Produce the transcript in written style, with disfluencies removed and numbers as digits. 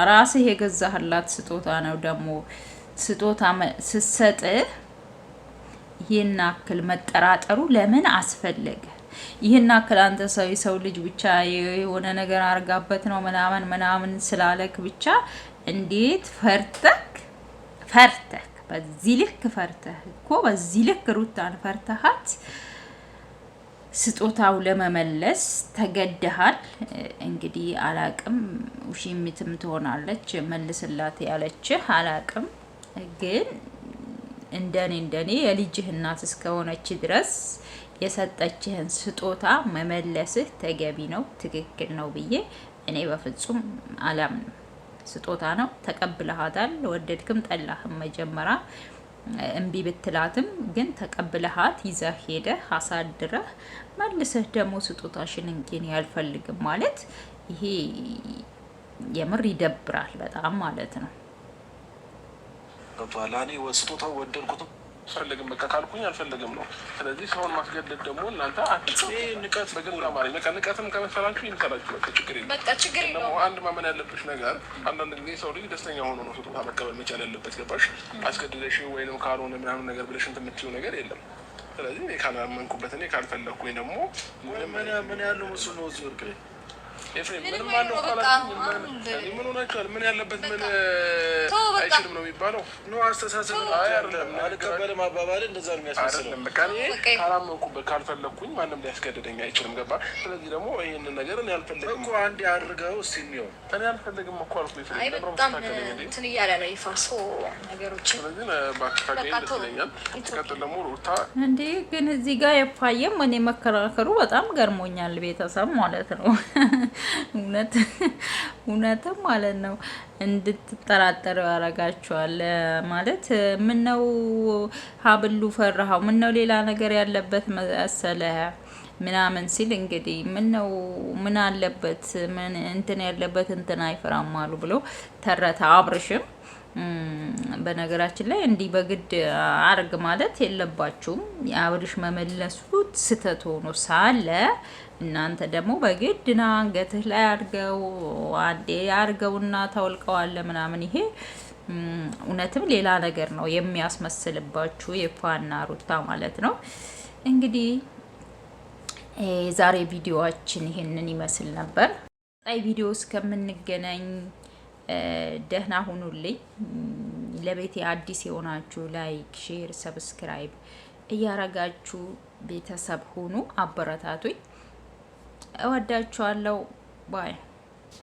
ራስህ የገዛህላት ስጦታ ነው። ደግሞ ስጦታ ስትሰጥ ይሄን አክል መጠራጠሩ ለምን አስፈለገ? ይሄን አክል አንተ ሰው ልጅ ብቻ የሆነ ነገር አርጋበት ነው ምናምን ስላለክ ብቻ እንዴት ፈርተክ በዚህ ልክ ፈርተህ እኮ በዚህ ልክ ሩታን ፈርተሃት ስጦታው ለመመለስ ተገደሃል። እንግዲህ አላቅም ውሽሚትም ትሆናለች መልስላት ያለችህ አላቅም። ግን እንደኔ የልጅህ እናት እስከሆነች ድረስ የሰጠችህን ስጦታ መመለስህ ተገቢ ነው፣ ትክክል ነው ብዬ እኔ በፍጹም አላምንም። ስጦታ ነው፣ ተቀብለሃታል። ወደድክም ጠላህም መጀመሪያ እምቢ ብትላትም ግን ተቀብለሃት ይዘህ ሄደህ አሳድረህ መልሰህ ደግሞ ስጦታሽን እንኪን ያልፈልግም ማለት ይሄ የምር ይደብራል በጣም ማለት ነው። ቷላኔ ስጦታው ወደድኩት አልፈልግም በቃ ካልኩኝ አልፈልግም ነው። ስለዚህ ሰውን ማስገደድ ደግሞ እናንተ ንቀት በግል አማርኛ ንቀትም ከመሰላችሁ ይምሰላችሁ። በቃ ችግር የለም። በቃ ችግር የለም። ደግሞ አንድ ማመን ያለብሽ ነገር አንዳንድ ጊዜ ሰው ልጅ ደስተኛ ሆኖ ነው ስጦታ መቀበል መቻል ያለበት። ገባሽ? አስገድደሽ ወይንም ካልሆነ ምናምን ነገር ብለሽ እንትን የምትይው ነገር የለም። ስለዚህ እኔ ካላመንኩበት እኔ ካልፈለኩ ወይ ደግሞ ምን ያለው እሱ ነው እዚህ ወርቅ ኤፍሬም ምንም አለው ካላችሁ ምን ሆናችኋል? ምን ያለበት ምን አይችልም ነው የሚባለው ነው አስተሳሰብ ነው። አይደለም አልቀበልም አባባል እንደዛ ነው የሚያስመስለው። በቃ እኔ ካላመንኩበት ካልፈለኩኝ ማንም ሊያስገድደኝ አይችልም። ገባ? ስለዚህ ደግሞ ይሄንን ነገር እኔ አልፈልግም እኮ አንዴ አድርገው እስቲ ነው እኔ አልፈልግም እኮ አልኩ። ኤፍሬም ለምን ተከታተለኝ እንትን እያለ ነው ይፋሶ ነገሮች። ስለዚህ ባክታገኝ ደስለኛል። ተከታተል ደግሞ ሩታ እንዴ ግን እዚህ ጋር የፋየም እኔ መከራከሩ በጣም ገርሞኛል። ቤተሰብ ማለት ነው እውነትም ማለት ነው እንድትጠራጠረው ያረጋቸዋል። ማለት ምን ነው ሀብሉ ፈራሃው ምን ነው ሌላ ነገር ያለበት መሰለ ምናምን ሲል እንግዲህ ምን ነው ምን አለበት ምን እንትን ያለበት እንትን አይፈራም አሉ ብሎ ተረታ። አብርሽም በነገራችን ላይ እንዲህ በግድ አርግ ማለት የለባችሁም። የአብርሽ መመለሱ ስተት ሆኖ ሳለ እናንተ ደግሞ በግድና አንገትህ ላይ አድርገው አንዴ አድርገውና ታወልቀዋለ ምናምን። ይሄ እውነትም ሌላ ነገር ነው የሚያስመስልባችሁ የፋና ሩታ ማለት ነው። እንግዲህ ዛሬ ቪዲዮአችን ይሄንን ይመስል ነበር። ቀጣይ ቪዲዮ እስከምንገናኝ ደህና ሁኑልኝ። ለቤቴ አዲስ የሆናችሁ ላይክ፣ ሼር፣ ሰብስክራይብ እያረጋችሁ ቤተሰብ ሁኑ፣ አበረታቱኝ። እወዳችኋለሁ። ባይ